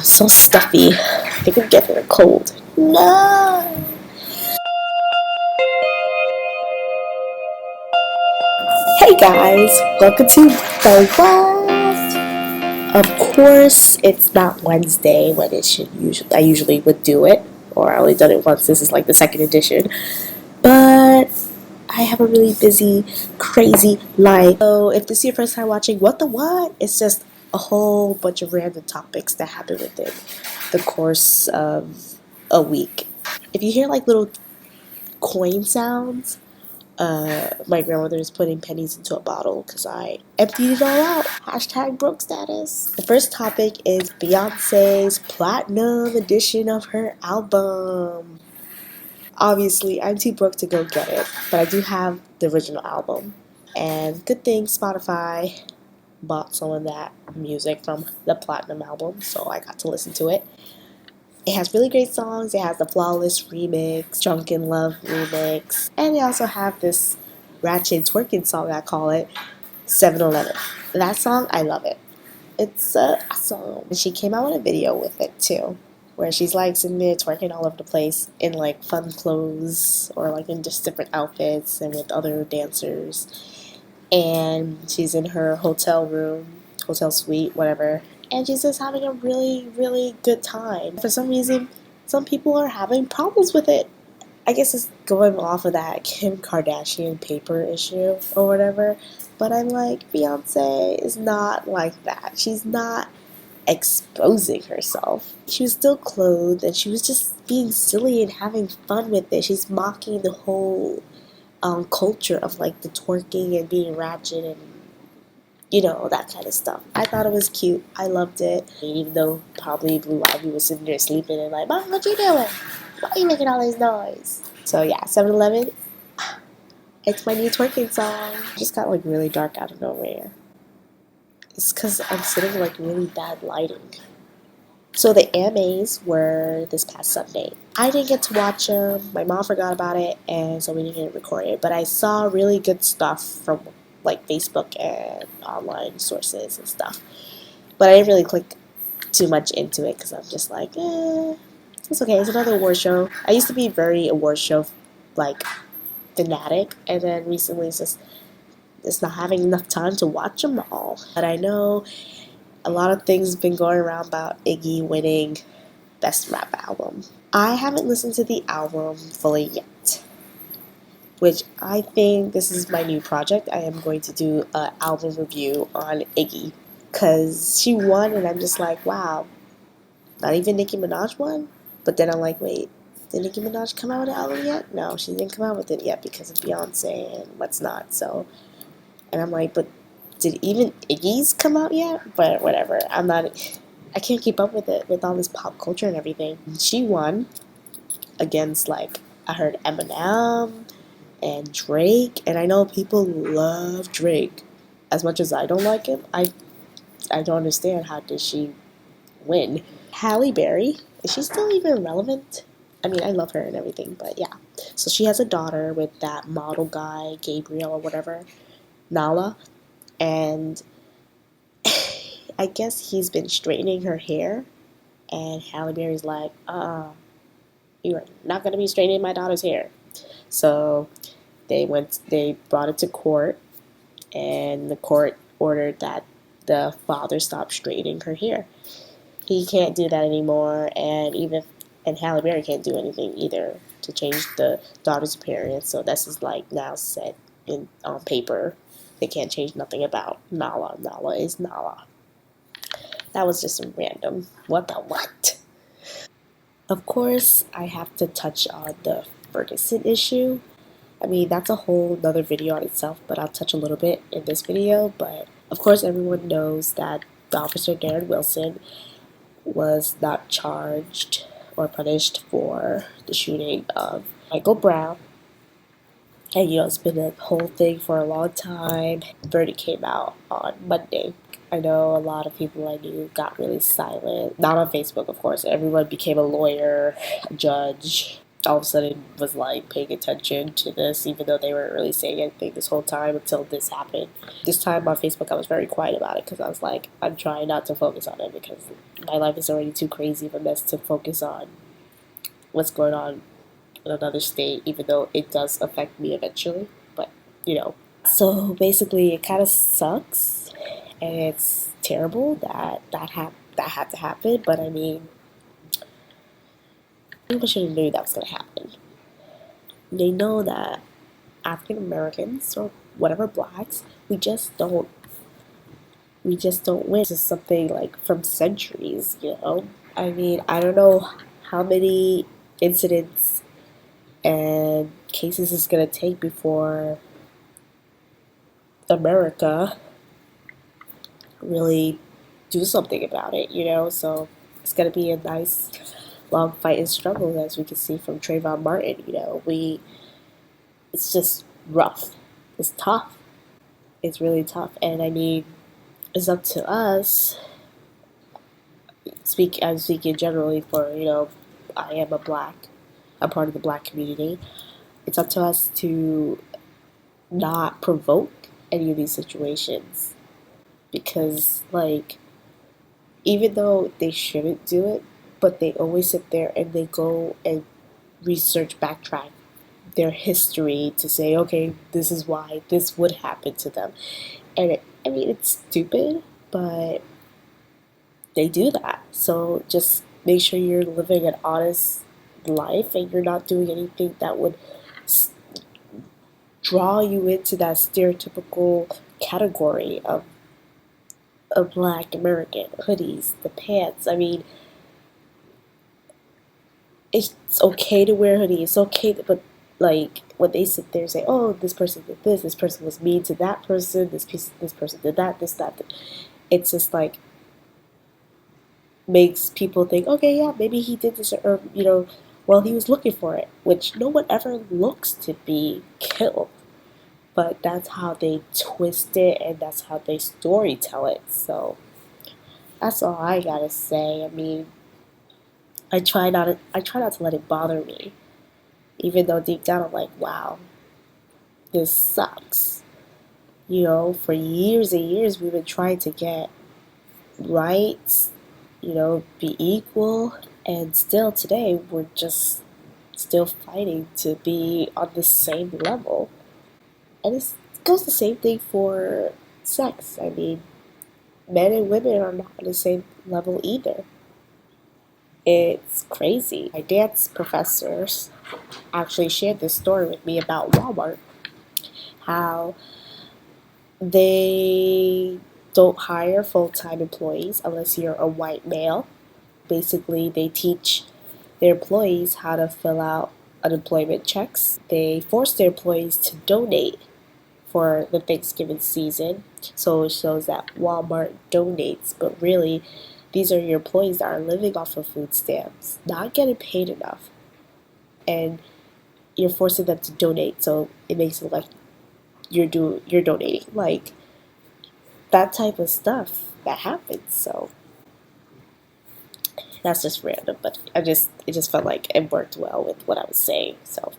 So stuffy. I think I'm getting a cold. No! Hey guys, welcome to the What? Of course, it's not Wednesday when it should usually. I usually would do it, or I only done it once. This is like the second edition, but I have a really busy, crazy life. So if this is your first time watching What the What, it's just a whole bunch of random topics that happen within the course of a week. If you hear like little coin sounds, my grandmother is putting pennies into a bottle because I emptied it all out. Hashtag broke status. The first topic is Beyonce's platinum edition of her album. Obviously, I'm too broke to go get it, but I do have the original album. And good thing Spotify bought some of that music from the platinum album, so I got to listen to it. It has really great songs. It has the Flawless remix, Drunken Love remix, and they also have this ratchet twerking song, I call it, 7-Eleven. That song, I love it. It's a song. She came out with a video with it too, where she's like sitting there twerking all over the place in like fun clothes or like in just different outfits and with other dancers. And she's in her hotel room, hotel suite, whatever, and she's just having a really, really good time. For some reason, some people are having problems with it. I guess it's going off of that Kim Kardashian paper issue or whatever, but I'm like, Beyonce is not like that. She's not exposing herself. She was still clothed and she was just being silly and having fun with it. She's mocking the whole culture of like the twerking and being ratchet and that kind of stuff. I thought it was cute. I loved it. Even though probably Blue Ivy was sitting there sleeping and like, Mom, what you doing? Why are you making all this noise? So yeah, 7-Eleven, it's my new twerking song. It just got like really dark out of nowhere. It's because I'm sitting in like really bad lighting. So the AMAs were this past Sunday. I didn't get to watch them. My mom forgot about it, and so we didn't get it recorded. But I saw really good stuff from like Facebook and online sources and stuff. But I didn't really click too much into it because I'm just like, it's okay. It's another award show. I used to be very award show like fanatic, and then recently it's not having enough time to watch them all. But I know a lot of things have been going around about Iggy winning Best Rap Album. I haven't listened to the album fully yet, which I think this is my new project. I am going to do an album review on Iggy because she won, and I'm just like, wow, not even Nicki Minaj won? But then I'm like, wait, did Nicki Minaj come out with an album yet? No, she didn't come out with it yet because of Beyonce and what's not. So, and I'm like, but did even Iggy's come out yet? But whatever, I can't keep up with it with all this pop culture and everything. She won against like, I heard Eminem and Drake, and I know people love Drake. As much as I don't like him, I don't understand how did she win. Halle Berry, is she still even relevant? I mean, I love her and everything, but yeah. So she has a daughter with that model guy, Gabriel or whatever, Nala, and I guess he's been straightening her hair, and Halle Berry's like, you are not going to be straightening my daughter's hair. So they brought it to court, and the court ordered that the father stop straightening her hair. He can't do that anymore, and Halle Berry can't do anything either to change the daughter's appearance. So this is like now set in on paper. They can't change nothing about Nala. Nala is Nala. That was just some random what the what. Of course, I have to touch on the Ferguson issue. I mean, that's a whole nother video on itself, but I'll touch a little bit in this video. But of course, everyone knows that the officer Darren Wilson was not charged or punished for the shooting of Michael Brown. And it's been a whole thing for a long time. The verdict came out on Monday. I know a lot of people I knew got really silent. Not on Facebook, of course. Everyone became a lawyer, a judge. all of a sudden was like paying attention to this, even though they weren't really saying anything this whole time until this happened. This time on Facebook, I was very quiet about it because I was like, I'm trying not to focus on it because my life is already too crazy of a mess to focus on what's going on in another state, even though it does affect me eventually. But, you know. So basically, it kind of sucks and it's terrible that had to happen, but I mean, people should have knew that was going to happen. They know that African Americans or whatever blacks, we just don't win. This is something like from centuries, you know? I mean, I don't know how many incidents and cases it's gonna take before America really do something about it, you know? So it's gonna be a nice long fight and struggle, as we can see from Trayvon Martin, you know. It's just rough. It's tough. It's really tough, and I mean, it's up to us. I'm speaking generally for, you know, I am a part of the black community. It's up to us to not provoke any of these situations because, like, even though they shouldn't do it, but they always sit there and they go and research, backtrack their history to say, okay, this is why this would happen to them. And I mean, it's stupid, but they do that. So just make sure you're living an honest life and you're not doing anything that would draw you into that stereotypical category of a black American. Hoodies, the pants. I mean, it's okay to wear hoodies. It's okay, but like when they sit there and say, "Oh, this person did this person was mean to that person, this person did that, this that," it's just like makes people think, okay, yeah, maybe he did this, or you know, well, he was looking for it, which no one ever looks to be killed, but that's how they twist it and that's how they story tell it. So that's all I gotta say. I mean, I try not to let it bother me, even though deep down I'm like, wow, this sucks. You know, for years and years we've been trying to get rights, you know, be equal, and still today we're just still fighting to be on the same level. And it goes the same thing for sex. I mean, men and women are not on the same level either. It's crazy. My dance professors actually shared this story with me about Walmart, how they don't hire full-time employees unless you're a white male. Basically, they teach their employees how to fill out unemployment checks. They force their employees to donate for the Thanksgiving season. So it shows that Walmart donates, but really, these are your employees that are living off of food stamps, not getting paid enough. And you're forcing them to donate, so it makes it like you're donating. Like that type of stuff that happens. So that's just random, but it just felt like it worked well with what I was saying. So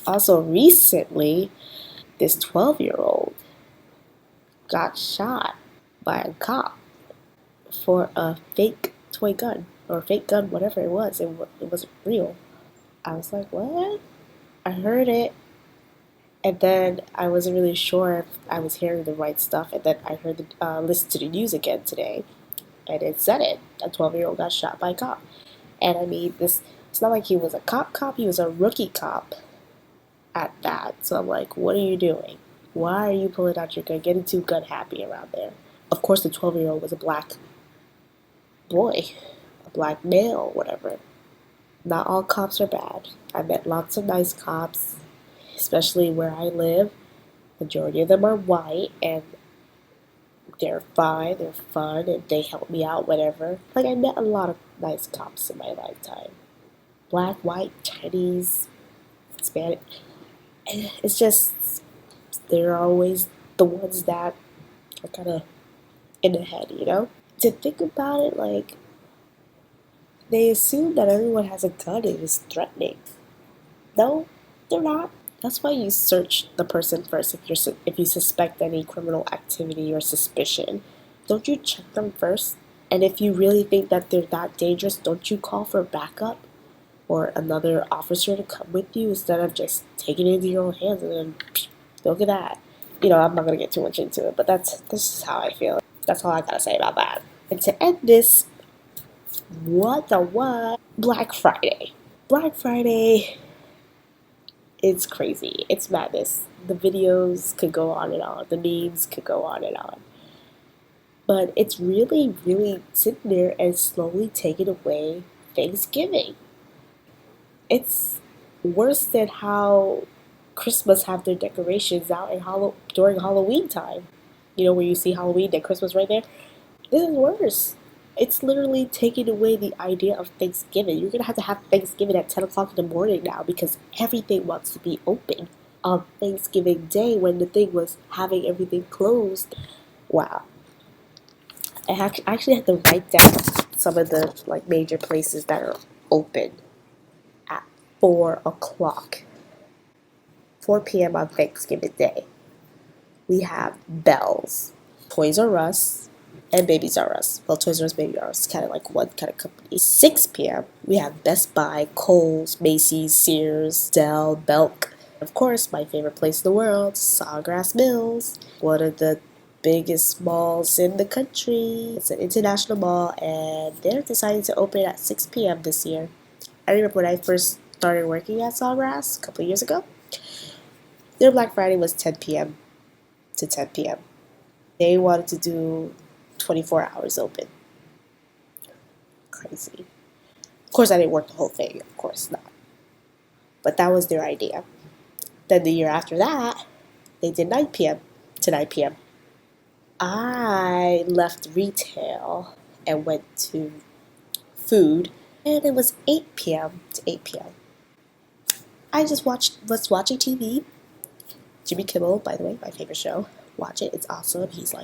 also recently, this 12-year-old got shot by a cop for a fake toy gun or fake gun, whatever it was. It wasn't real. I was like, what? I heard it, and then I wasn't really sure if I was hearing the right stuff. And then I heard listened to the news again today, and it said it. A 12-year-old got shot by a cop, and I mean, it's not like he was a cop. He was a rookie cop at that. So I'm like, what are you doing? Why are you pulling out your gun, getting too gun happy around there? Of course, the 12-year-old was a black boy, a black male, whatever. Not all cops are bad. I met lots of nice cops, especially where I live. Majority of them are white, and they're fine, they're fun, and they help me out, whatever. Like, I met a lot of nice cops in my lifetime. Black, white, Chinese, Hispanic. It's just, they're always the ones that are kind of in the head, you know? To think about it, like, they assume that everyone has a gun and is threatening. No, they're not. That's why you search the person first if you suspect any criminal activity or suspicion. Don't you check them first? And if you really think that they're that dangerous, don't you call for backup or another officer to come with you instead of just taking it into your own hands and then look at that. I'm not gonna get too much into it, but that's this is how I feel. That's all I gotta say about that. And to end this, what the what? Black Friday. Black Friday, it's crazy. It's madness. The videos could go on and on. The memes could go on and on. But it's really, really sitting there and slowly taking away Thanksgiving. It's worse than how Christmas have their decorations out during Halloween time. Where you see Halloween and Christmas right there. This is worse. It's literally taking away the idea of Thanksgiving. You're gonna have to have Thanksgiving at 10 o'clock in the morning now because everything wants to be open on Thanksgiving Day when the thing was having everything closed. Wow. I actually had to write down some of the major places that are open at 4 o'clock. 4 p.m. on Thanksgiving Day. We have Bell's, Toys R Us, and Babies R Us. Well, Toys R Us, Baby R Us, kind of like one kind of company. 6 p.m. we have Best Buy, Kohl's, Macy's, Sears, Dell, Belk. Of course, my favorite place in the world, Sawgrass Mills, one of the biggest malls in the country. It's an international mall, and they're deciding to open at 6 p.m. this year. I remember when I first started working at Sawgrass a couple of years ago, their Black Friday was 10 p.m. to 10 p.m. They wanted to do 24 hours open. Crazy. Of course, I didn't work the whole thing. Of course not. But that was their idea. Then the year after that, they did 9 p.m. to 9 p.m. I left retail and went to food, and it was 8 p.m. to 8 p.m. I just was watching TV. Jimmy Kimmel, by the way, my favorite show. Watch it. It's awesome. He's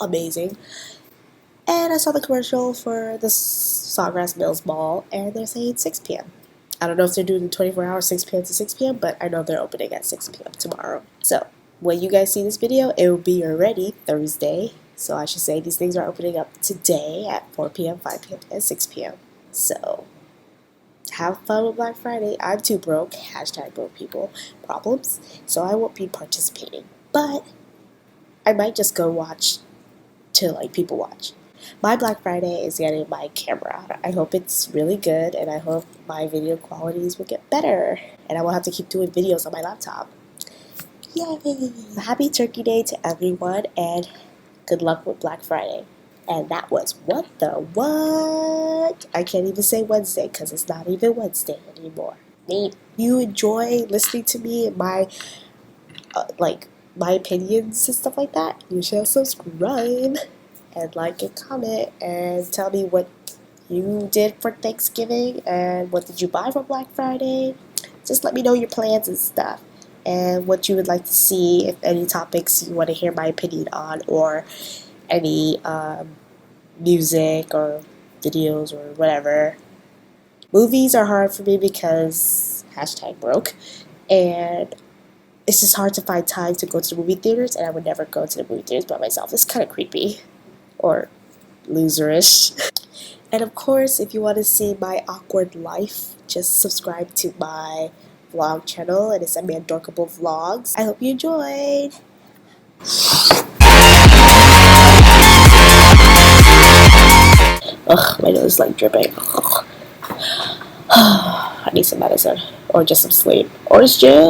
amazing. And I saw the commercial for the Sawgrass Mills Mall, and they're saying 6 p.m. I don't know if they're doing the 24 hours 6 p.m. to 6 p.m., but I know they're opening at 6 p.m. tomorrow. So when you guys see this video, it will be already Thursday. So I should say these things are opening up today at 4 p.m., 5 p.m., and 6 p.m. So have fun with Black Friday. I'm too broke. Hashtag broke people problems. So I won't be participating. But I might just go watch to people watch. My Black Friday is getting my camera. I hope it's really good, and I hope my video qualities will get better, and I won't have to keep doing videos on my laptop. Yay! Happy Turkey Day to everyone, and good luck with Black Friday. And that was what the what? I can't even say Wednesday because it's not even Wednesday anymore. If you enjoy listening to me and my my opinions and stuff like that, you should subscribe and like and comment and tell me what you did for Thanksgiving and what did you buy for Black Friday. Just let me know your plans and stuff and what you would like to see, if any topics you want to hear my opinion on, or any music or videos or whatever. Movies are hard for me because hashtag broke, and it's just hard to find time to go to the movie theaters, and I would never go to the movie theaters by myself. It's kind of creepy or loserish. And of course, if you want to see my awkward life, just subscribe to my vlog channel, and it's Amandorkable Vlogs. I hope you enjoyed. Ugh, my nose is dripping. I need some medicine, or just some sleep, or just gym.